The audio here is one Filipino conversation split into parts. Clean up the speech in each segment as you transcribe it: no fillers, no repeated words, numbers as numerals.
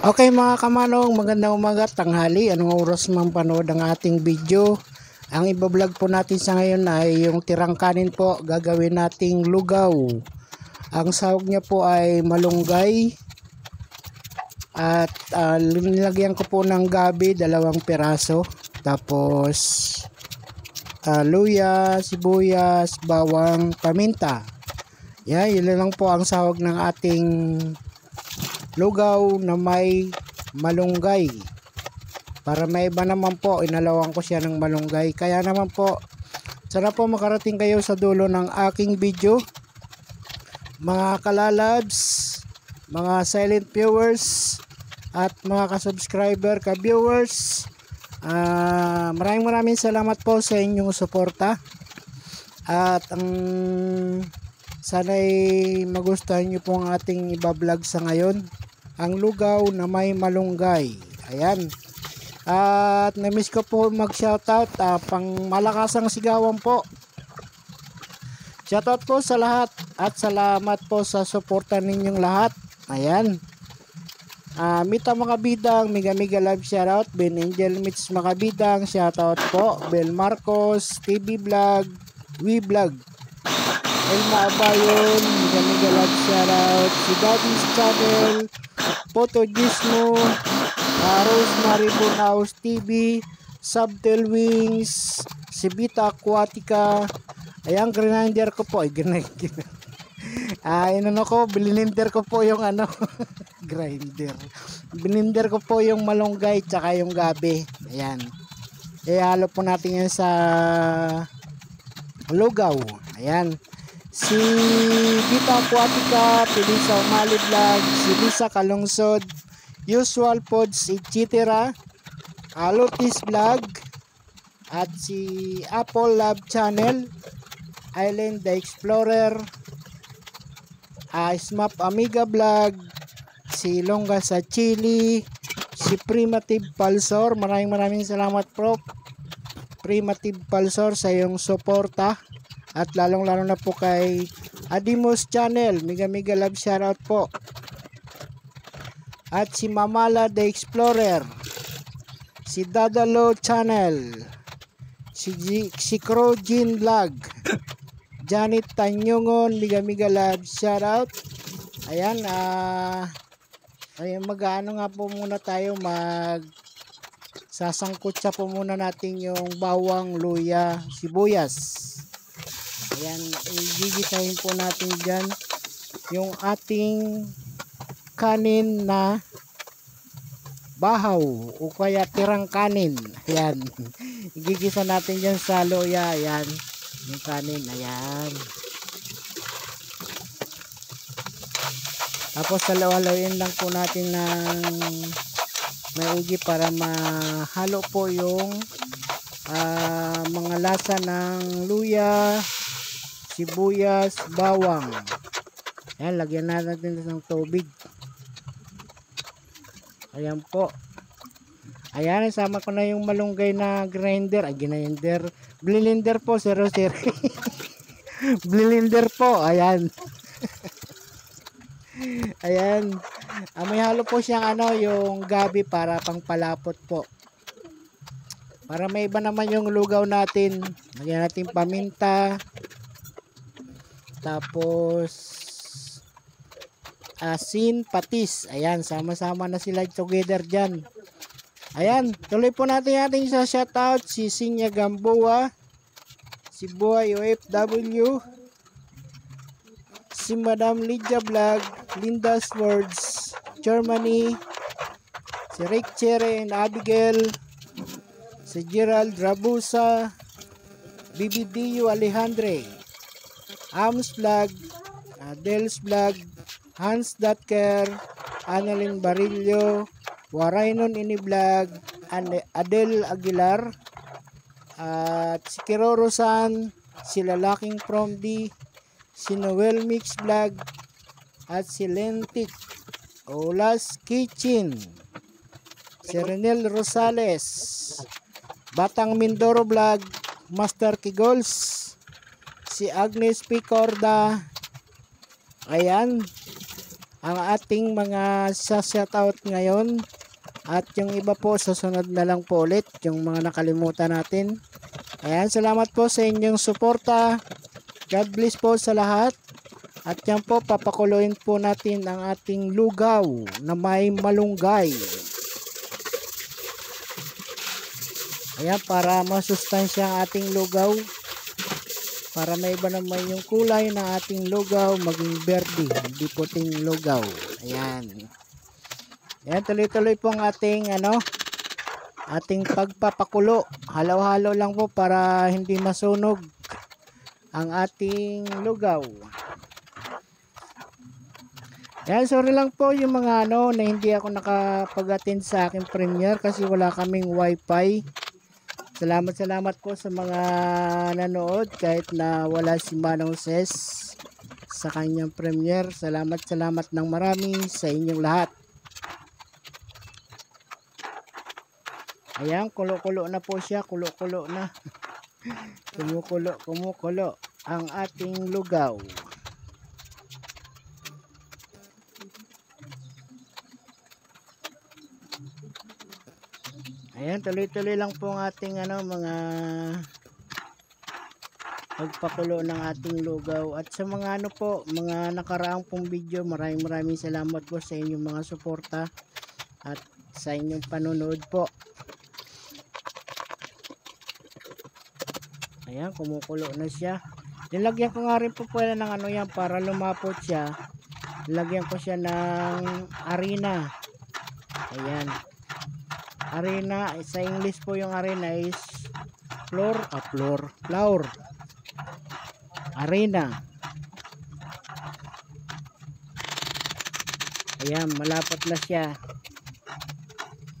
Okay mga kamanong, magandang umaga, tanghali, anong oras man panood ang ating video. Ang ibablog po natin sa ngayon ay yung tirang kanin po, gagawin nating lugaw. Ang sahog niya po ay malunggay at nilagyan ko po ng gabi, 2 piraso. Tapos luya, sibuyas, bawang, paminta. Yan, yun lang po ang sahog ng ating lugaw na may malunggay. Para may iba naman po, inalawan ko siya ng malunggay. Kaya naman po, sana po makarating kayo sa dulo ng aking video. Mga kalalabs, mga silent viewers, at mga ka-subscriber, ka-viewers, maraming salamat po sa inyong suporta. At sana'y magustuhan nyo po ang ating ibablog sa ngayon. Ang lugaw na may malunggay. Ayan. At na-miss ko po mag-shoutout. Pang malakasang sigawan po. Shoutout po sa lahat. At salamat po sa suporta ninyong lahat. Ayan. Mita Makabidang, Miga Love shoutout. Ben Angel Mitch Makabidang, shoutout po. Bel Marcos, TV Vlog, We Vlog. Elma Abayon, Miga Love shoutout. Si Daddy's Channel, Photo Gismo, Rosemary Bunaus TV, Subtel Wings, si Vita Aquatica. Ayan, grinder ko po. Blender ko po yung grinder. Blender ko po yung malunggay tsaka yung gabi. Ayan. Ihalo po natin yan sa lugaw. Ayan. Si Vita Aquatica, Pilisa Umali Vlog, si Lisa Kalungsod, Usual Pods, etc. Alotis Vlog, at si Apple Love Channel, Island the Explorer, Smap Amiga Vlog, si Longga sa Chili, si Primitive Pulsor. Maraming salamat Prof. Primitive Pulsor sa iyong suporta. At lalong-lalo na po kay Adimos Channel, Miga Love shoutout po. At si Mamala the Explorer, si Dadalo Channel, si Crojin Vlog, Janet Tanyongon, Miga Love shoutout. Ayan, mag-ano nga po muna tayo, sasangkutsa po muna natin yung bawang, luya, sibuyas. Ayan, gigisahin po natin dyan yung ating kanin na bahaw o kaya tirang kanin. Ayan, igigisa natin dyan sa luya. Ayan, yung kanin. Ayan. Tapos salawalayin lang po natin ng maigi para mahalo po yung mga lasa ng luya, sibuyas, bawang. Ayan, lagyan natin ng tubig. Ayan po. Ayan, sama ko na yung malunggay na grinder. Blender po, 00. Blender po, ayan. Ayan. May halo po siyang yung gabi para pangpalapot po. Para may iba naman yung lugaw natin. Lagyan natin paminta. Tapos asin, patis. Ayan, sama-sama na sila together dyan. Ayan, tuloy po natin sa shoutout. Si Sinya Gamboa, si Boy OFW, si Madam Lydia Vlog, Linda's Words, Germany, si Rick Chere and Abigail, si Gerald Rabusa, BBDU Alejandre, Ams Vlog, Adels Vlog, Hans Datker, Annalyn Barillo, Warainon Ini Vlog, Adel Aguilar, at si Kiroro San, si Lalaking From D, si Noel Mix Vlog, at si Lentik, Olas Kitchen, si Renel Rosales, Batang Mindoro Vlog, Master Kigols, si Agnes Picorda. Ayan. ang ating mga sa-shoutout ngayon. At yung iba po sa sunod na lang po ulit, yung mga nakalimutan natin. Ayan, salamat po sa inyong suporta. God bless po sa lahat. At yan po, papakuluin po natin ang ating lugaw na may malunggay. Ayan, para masustansya ang ating lugaw. Para may iba naman yung kulay ng ating lugaw, maging berde, hindi puting lugaw. Ayan. Ayan, tuloy-tuloy po ang ating ating pagpapakulo. Halo-halo lang po para hindi masunog ang ating lugaw. Ayan, sorry lang po yung mga na hindi ako nakapag-attend sa aking premiere kasi wala kaming wifi. Salamat po sa mga nanood kahit na wala si Manong Ses sa kanyang premiere. Salamat ng marami sa inyong lahat. Ayan, kulo-kulo na po siya, kulo-kulo na. Kumukulo ang ating lugaw. Ayan, tuloy-tuloy lang po ang ating mga pagpakulo ng ating lugaw. At sa mga po, mga nakaraang pong video, maraming salamat po sa inyong mga suporta at sa inyong panonood po. Ayan, kumukulo na siya. Nilagyan ko nga rin po pala ng yan para lumapot siya. Nilagyan ko siya ng arena. Ayan. Arena, sa English po yung arena is flour. Arena. Ayan, malapot na siya.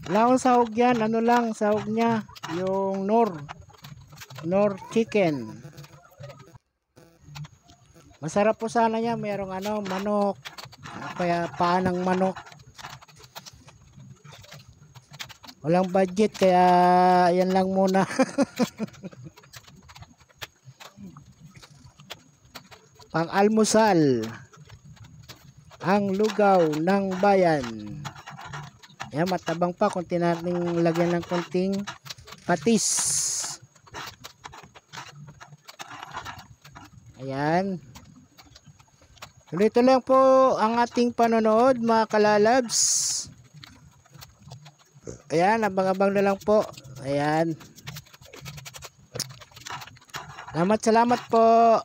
Wala akong sahog yan. Ano lang, sahog niya. Yung Nor chicken. Masarap po sana niya. Merong manok. Kaya paan ng manok. Walang budget kaya yan lang muna. Pang-almusal. Ang lugaw ng bayan. Ayan, matabang pa. Kunti nating lagyan ng kunting patis. Ayan. Tuloy-tuloy lang po ang ating panonood mga kalalabs. Ayan, abang-abang na lang po. Ayan. Salamat po.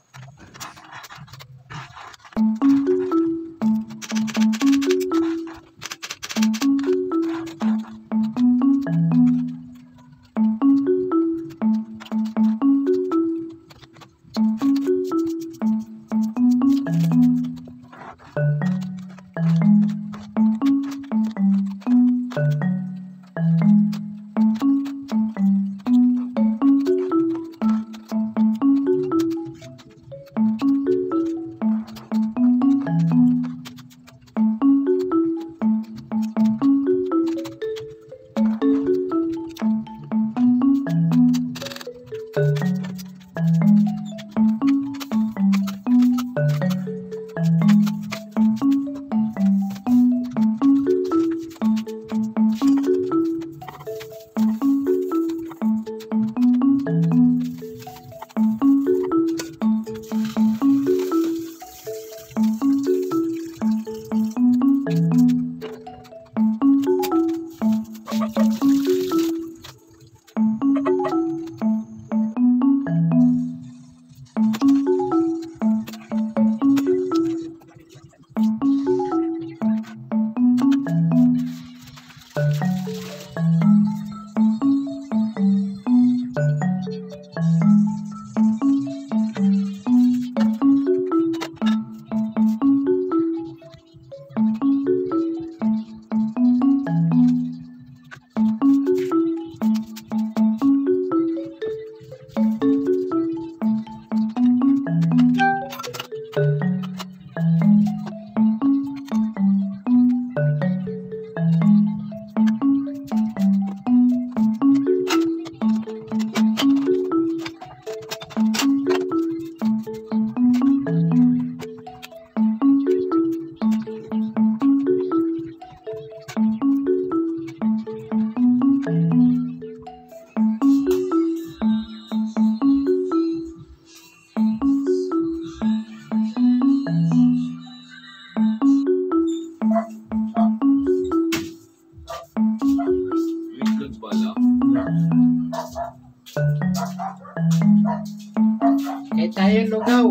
Kahit tayo lugaw.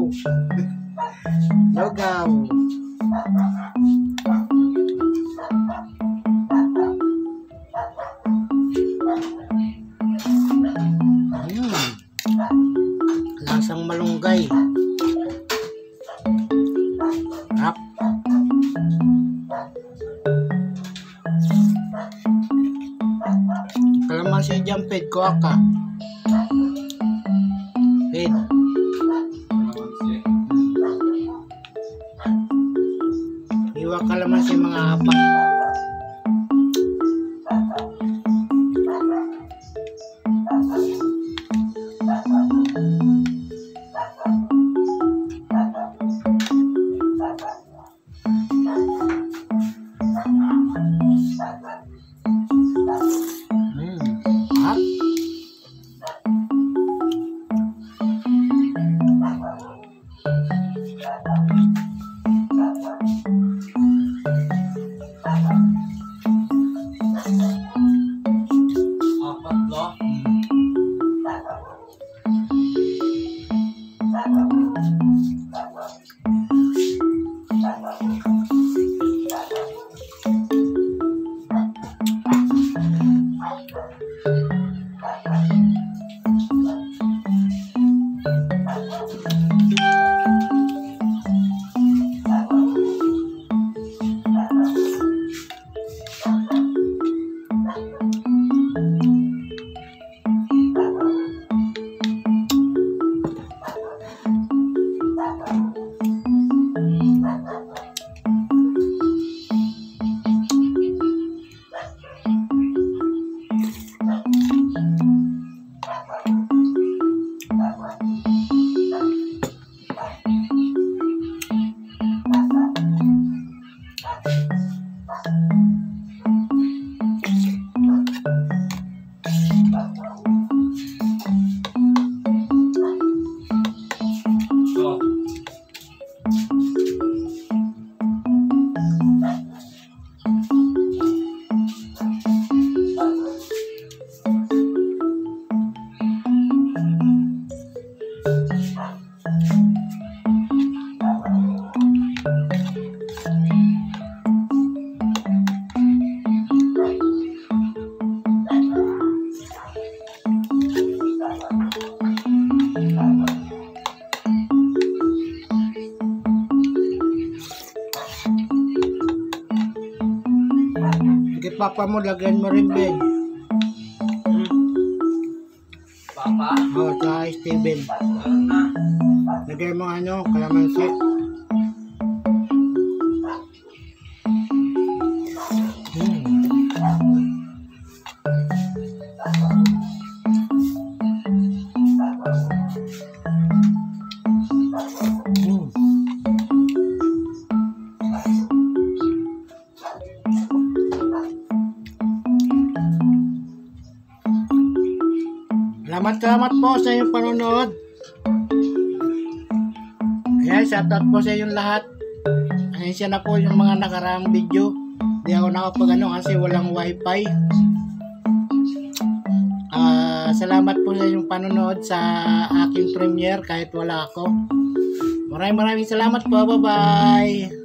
Lugaw. Lasang malunggay. Rap. Kalamansi dyan, Ped. Kuha ka. Ped. Iwa kalamansi mga apat. Hot. Apat lo. Sige, papa mo, lagyan mo rin, Ben. Papa? Oo, sa Steven. Lagyan mo ano, kalamansi. Salamat po sa iyong panonood. Ayan, shoutout po sa iyong lahat. Ayun na po yung mga nakaraang video. Hindi ako nakapag kasi walang wifi. Salamat po sa iyong panonood sa aking premiere kahit wala ako. Maraming salamat po. Bye bye.